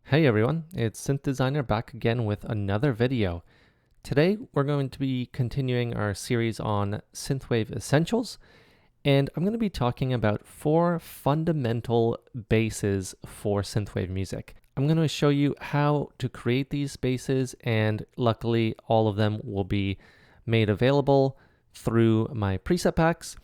Hey everyone, it's Synth Designer back again with another video. Today we're going to be continuing our series on Synthwave Essentials, and I'm going to be talking about 4 fundamental bases for synthwave music. I'm going to show you how to create these bases, and luckily all of them will be made available through my preset packs.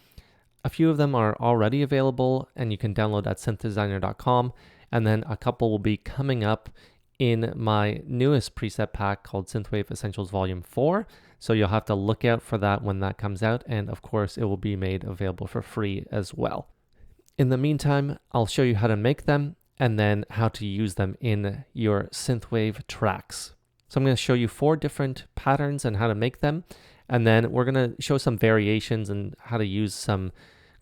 A few of them are already available and you can download at synthdesigner.com. And then a couple will be coming up in my newest preset pack called Synthwave Essentials Volume 4. So you'll have to look out for that when that comes out. And of course, it will be made available for free as well. In the meantime, I'll show you how to make them and then how to use them in your synthwave tracks. So I'm going to show you 4 different patterns and how to make them. And then we're going to show some variations and how to use some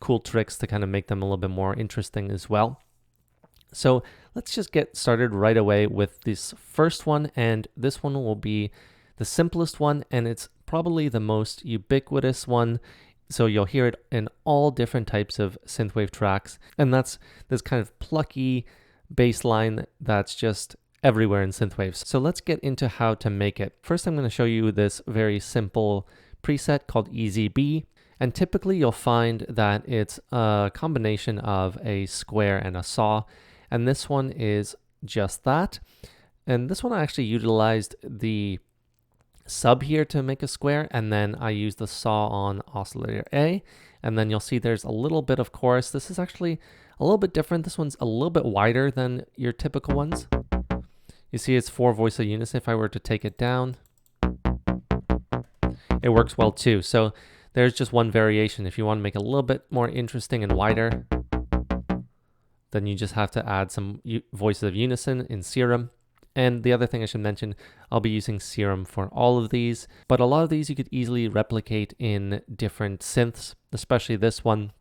cool tricks to kind of make them a little bit more interesting as well. So let's just get started right away with this first one, and this one will be the simplest one, and it's probably the most ubiquitous one. So you'll hear it in all different types of synthwave tracks, and that's this kind of plucky bass line that's just everywhere in synthwaves. So let's get into how to make it. First, I'm going to show you this very simple preset called Easy B. And typically you'll find that it's a combination of a square and a saw. And this one is just that. And this one I actually utilized the sub here to make a square, and then I used the saw on oscillator A. And then you'll see there's a little bit of chorus. This is actually a little bit different. This one's a little bit wider than your typical ones. You see it's 4 voice of unison. If I were to take it down, it works well too. So there's just one variation. If you want to make it a little bit more interesting and wider, then you just have to add some voices of unison in Serum. And the other thing I should mention, I'll be using Serum for all of these, but a lot of these you could easily replicate in different synths, especially this one.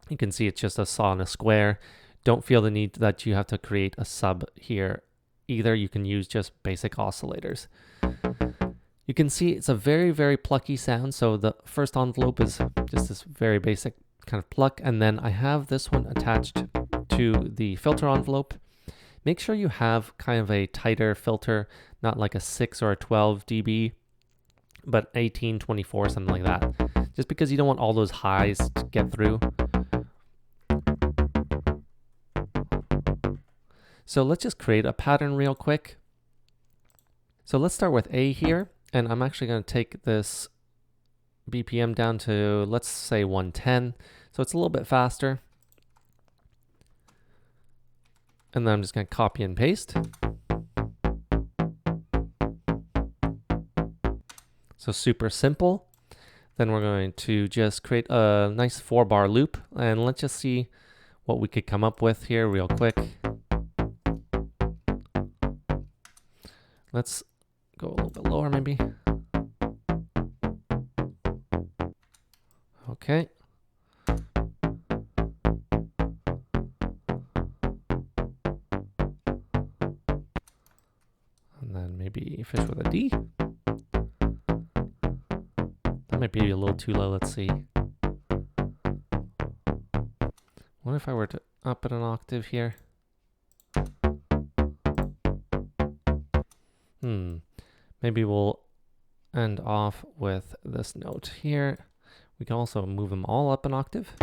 You can see it's just a saw and a square. Don't feel the need that you have to create a sub here either. You can use just basic oscillators. You can see it's a very, very plucky sound. So the first envelope is just this very basic kind of pluck. And then I have this one attached to the filter envelope. Make sure you have kind of a tighter filter, not like a 6 or a 12 dB, but 18, 24, something like that. Just because you don't want all those highs to get through. So let's just create a pattern real quick. So let's start with A here. And I'm actually going to take this BPM down to, let's say 110. So it's a little bit faster. And then I'm just going to copy and paste. So super simple. Then we're going to just create a nice 4-bar loop. And let's just see what we could come up with here real quick. Let's go a little bit lower maybe. Okay. And then maybe fish with a D. That might be a little too low. Let's see. What if I were to up it an octave here? Maybe we'll end off with this note here. We can also move them all up an octave.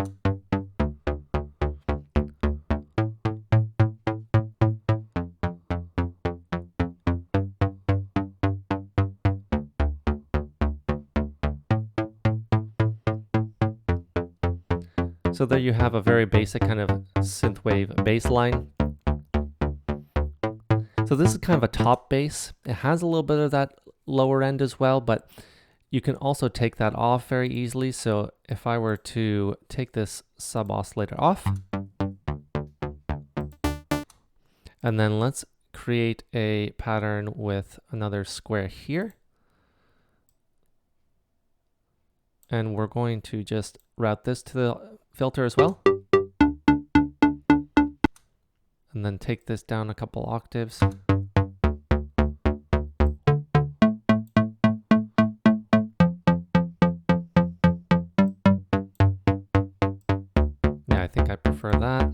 So there you have a very basic kind of synthwave bass line. So this is kind of a top bass. It has a little bit of that lower end as well, but you can also take that off very easily. So if I were to take this sub oscillator off, and then let's create a pattern with another square here. And we're going to just route this to the filter as well. And then take this down a couple octaves. Yeah, I think I prefer that.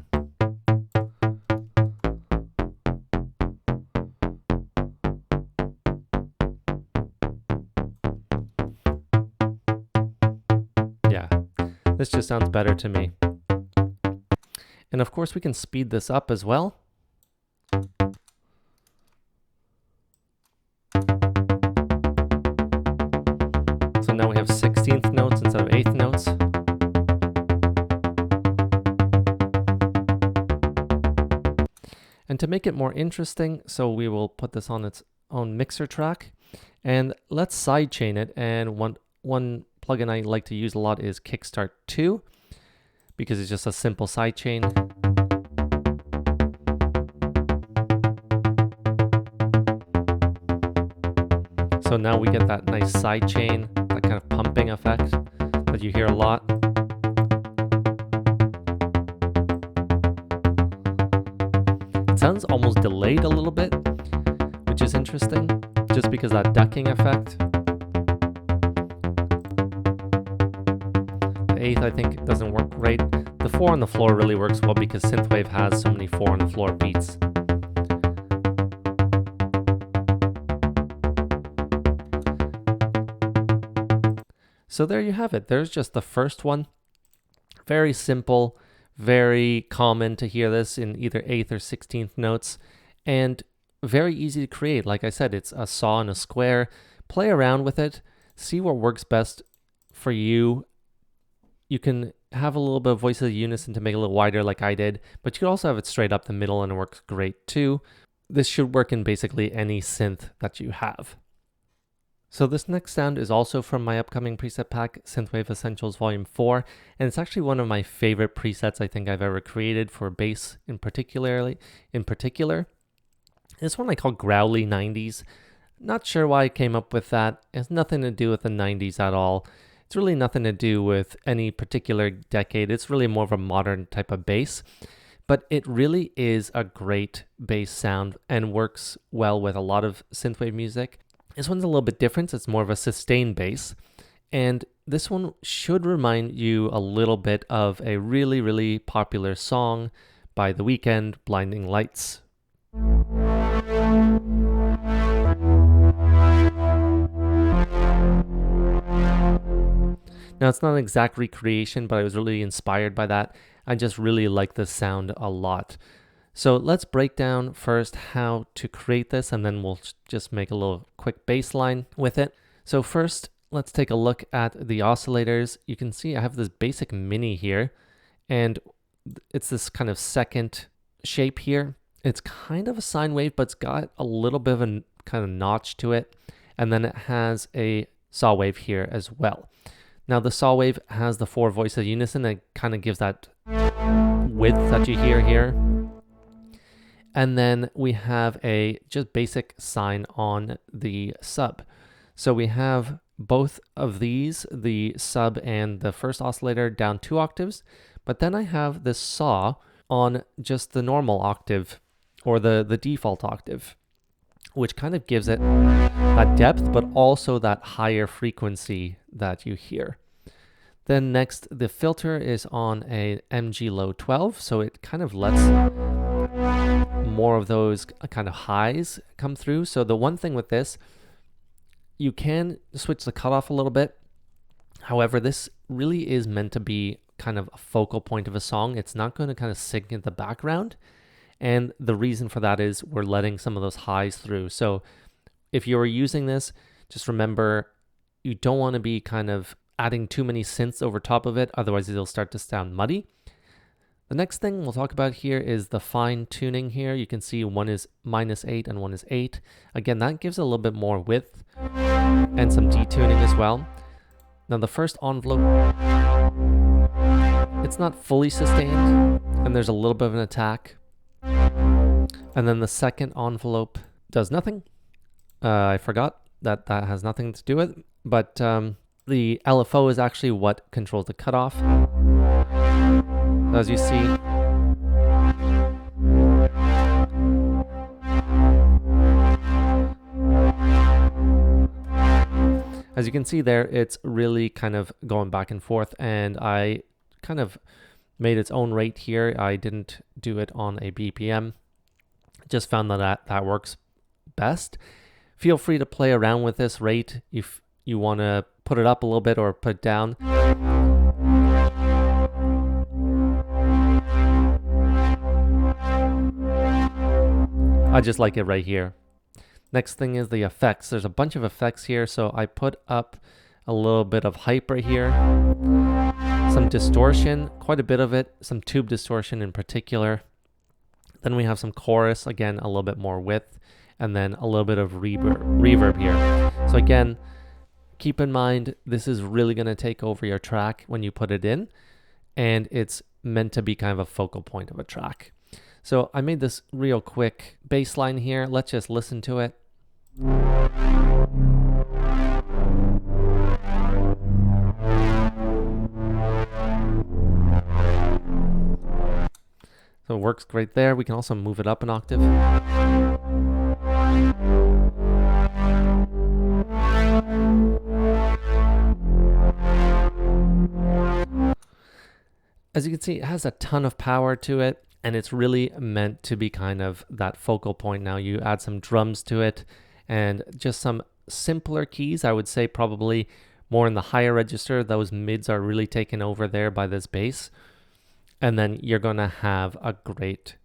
This just sounds better to me. And of course we can speed this up as well. So now we have 16th notes instead of 8th notes. And to make it more interesting, so we will put this on its own mixer track. And let's sidechain it. And one plugin I like to use a lot is Kickstart 2, because it's just a simple sidechain. So now we get that nice sidechain, that kind of pumping effect that you hear a lot. It sounds almost delayed a little bit, which is interesting, just because that ducking effect. The 8th, I think, doesn't work great. The 4 on the floor really works well because Synthwave has so many 4 on the floor beats. So there you have it. There's just the first one. Very simple, very common to hear this in either 8th or 16th notes, and very easy to create. Like I said, it's a saw and a square. Play around with it, see what works best for you. You can have a little bit of voices of unison to make it a little wider like I did, but you can also have it straight up the middle and it works great too. This should work in basically any synth that you have. So this next sound is also from my upcoming preset pack, Synthwave Essentials Volume 4, and it's actually one of my favorite presets I think I've ever created for bass in particular. This one I call Growley 90s. Not sure why I came up with that. It has nothing to do with the 90s at all. It's really nothing to do with any particular decade. It's really more of a modern type of bass, but it really is a great bass sound and works well with a lot of synthwave music. This one's a little bit different. It's more of a sustained bass. And this one should remind you a little bit of a really, really popular song by The Weeknd, Blinding Lights. Now, it's not an exact recreation, but I was really inspired by that. I just really like this sound a lot. So let's break down first how to create this, and then we'll just make a little quick bass line with it. So first, let's take a look at the oscillators. You can see I have this basic mini here, and it's this kind of second shape here. It's kind of a sine wave, but it's got a little bit of a kind of notch to it. And then it has a saw wave here as well. Now the saw wave has the 4 voices of unison, and it kind of gives that width that you hear here. And then we have a just basic sine on the sub. So we have both of these, the sub and the first oscillator, down 2 octaves. But then I have this saw on just the normal octave, or the default octave, which kind of gives it that depth, but also that higher frequency that you hear. Then next, the filter is on a MG low 12, so it kind of lets more of those kind of highs come through. So the one thing with this, you can switch the cutoff a little bit. However, this really is meant to be kind of a focal point of a song. It's not going to kind of sink in the background. And the reason for that is we're letting some of those highs through. So if you're using this, just remember you don't want to be kind of adding too many synths over top of it. Otherwise, it'll start to sound muddy. The next thing we'll talk about here is the fine tuning here. You can see one is -8 and one is 8. Again, that gives a little bit more width and some detuning as well. Now the first envelope, it's not fully sustained and there's a little bit of an attack. And then the second envelope does nothing. I forgot that has nothing to do with it, but the LFO is actually what controls the cutoff. As you see, as you can see there, it's really kind of going back and forth, and I kind of made its own rate here. I didn't do it on a BPM. Just found that works best. Feel free to play around with this rate if you want to put it up a little bit or put it down. I just like it right here. Next thing is the effects. There's a bunch of effects here, so I put up a little bit of hype right here. Some distortion, quite a bit of it, some tube distortion in particular. Then we have some chorus, again, a little bit more width, and then a little bit of reverb here. So again, keep in mind, this is really going to take over your track when you put it in, and it's meant to be kind of a focal point of a track. So I made this real quick bass line here. Let's just listen to it. So it works great there. We can also move it up an octave. As you can see, it has a ton of power to it, and it's really meant to be kind of that focal point. Now you add some drums to it and just some simpler keys. I would say probably more in the higher register. Those mids are really taken over there by this bass. And then you're going to have a great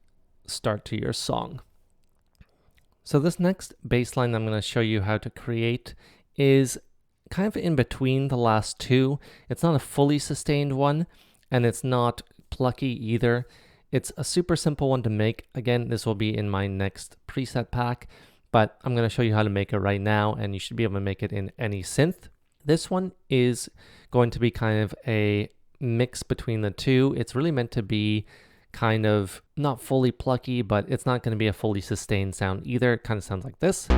start to your song. So this next bass line I'm going to show you how to create is kind of in between the last two. It's not a fully sustained one, and it's not plucky either. It's a super simple one to make. Again, this will be in my next preset pack, but I'm going to show you how to make it right now, and you should be able to make it in any synth. This one is going to be kind of a mix between the two. It's really meant to be kind of not fully plucky, but it's not going to be a fully sustained sound either. It kind of sounds like this.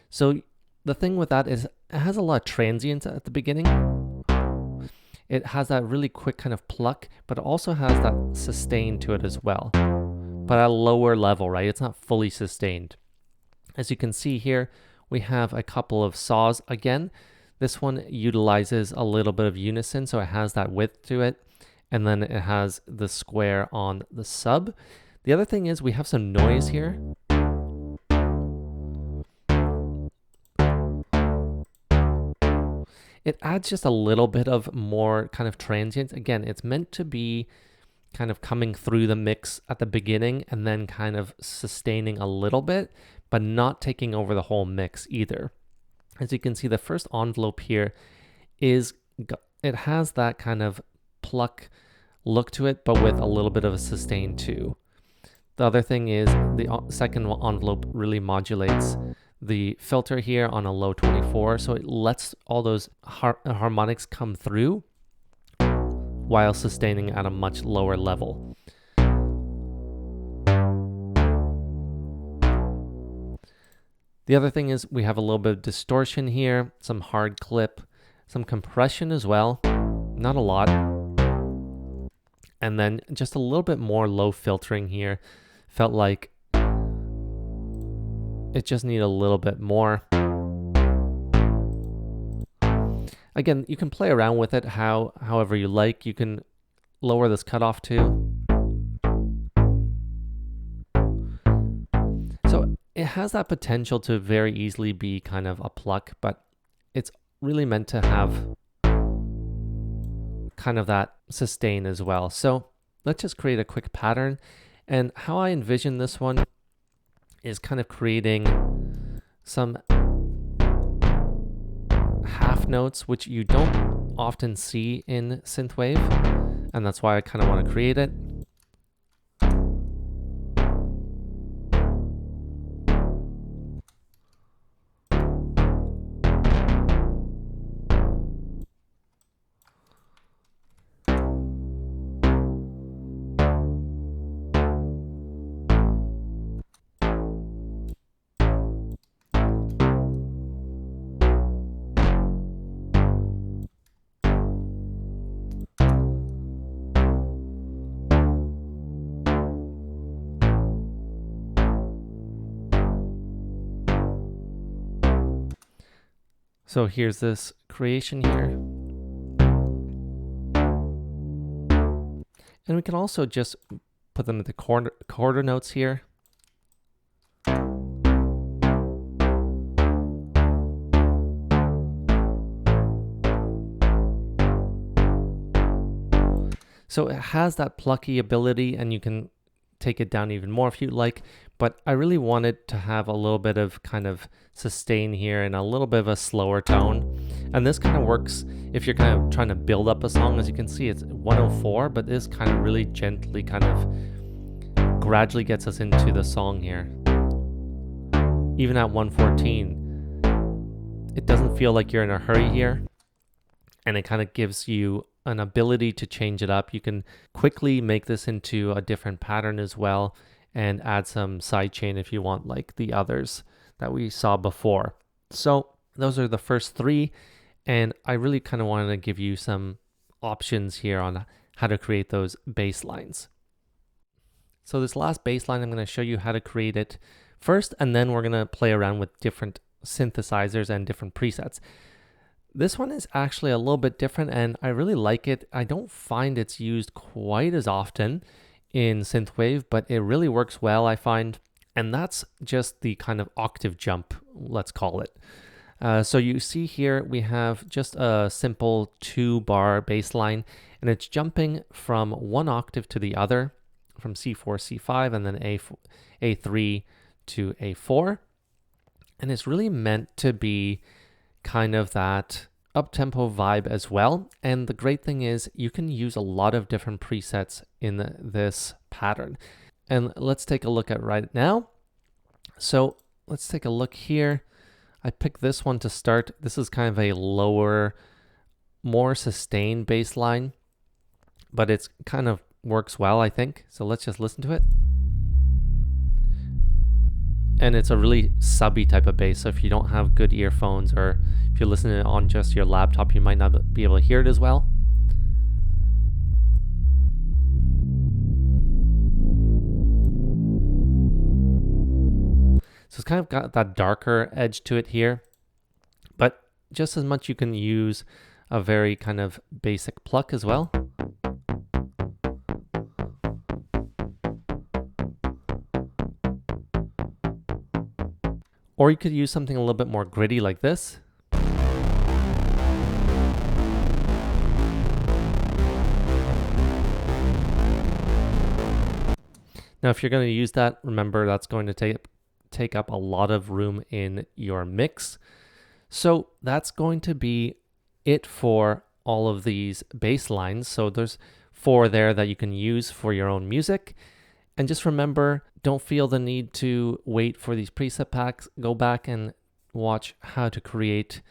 So the thing with that is it has a lot of transients at the beginning. It has that really quick kind of pluck, but it also has that sustain to it as well, but at a lower level, right? It's not fully sustained. As you can see here, we have a couple of saws again. This one utilizes a little bit of unison, so it has that width to it, and then it has the square on the sub. The other thing is we have some noise here. It adds just a little bit of more kind of transient. Again, it's meant to be kind of coming through the mix at the beginning and then kind of sustaining a little bit, but not taking over the whole mix either. As you can see, the first envelope here it has that kind of pluck look to it, but with a little bit of a sustain too. The other thing is the second envelope really modulates the filter here on a low 24, so it lets all those harmonics come through while sustaining at a much lower level. The other thing is we have a little bit of distortion here, some hard clip, some compression as well, not a lot, and then just a little bit more low filtering here. Felt like it just needed a little bit more. Again, you can play around with it however you like. You can lower this cutoff too. So it has that potential to very easily be kind of a pluck, but it's really meant to have kind of that sustain as well. So let's just create a quick pattern. And how I envision this one is kind of creating some half notes, which you don't often see in Synthwave, and that's why I kind of want to create it. So here's this creation here. And we can also just put them at the quarter notes here. So it has that plucky ability, and you can take it down even more if you'd like, but I really wanted to have a little bit of kind of sustain here and a little bit of a slower tone. And this kind of works if you're kind of trying to build up a song. As you can see, it's 104, but this kind of really gently kind of gradually gets us into the song here. Even at 114, it doesn't feel like you're in a hurry here, and it kind of gives you an ability to change it up. You can quickly make this into a different pattern as well and add some sidechain if you want, like the others that we saw before. So those are the first three, and I really kind of wanted to give you some options here on how to create those bass lines. So this last bass line, I'm going to show you how to create it first, and then we're going to play around with different synthesizers and different presets. This one is actually a little bit different, and I really like it. I don't find it's used quite as often in Synthwave, but it really works well, I find. And that's just the kind of octave jump, let's call it. So you see here, we have just a simple 2-bar bass line, and it's jumping from one octave to the other, from C4, C5, and then A3 to A4. And it's really meant to be kind of that up-tempo vibe as well. And the great thing is you can use a lot of different presets in this pattern. And let's take a look at right now. So let's take a look here. I picked this one to start. This is kind of a lower, more sustained bass line, but it's kind of works well, I think. So let's just listen to it. And it's a really subby type of bass, so if you don't have good earphones, or if you're listening on just your laptop, you might not be able to hear it as well. So it's kind of got that darker edge to it here, but just as much you can use a very kind of basic pluck as well. Or you could use something a little bit more gritty like this. Now, if you're going to use that, remember that's going to take up a lot of room in your mix. So that's going to be it for all of these bass lines. So there's 4 there that you can use for your own music. And just remember, don't feel the need to wait for these preset packs. Go back and watch how to create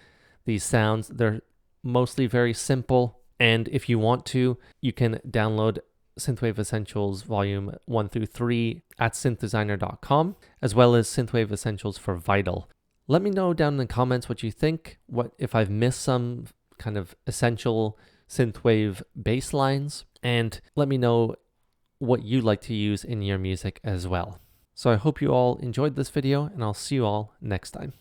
these sounds. They're mostly very simple. And if you want to, you can download Synthwave Essentials Volume 1 through 3 at synthdesigner.com, as well as Synthwave Essentials for Vital. Let me know down in the comments what you think, if I've missed some kind of essential Synthwave bass lines, and let me know what you like to use in your music as well. So I hope you all enjoyed this video, and I'll see you all next time.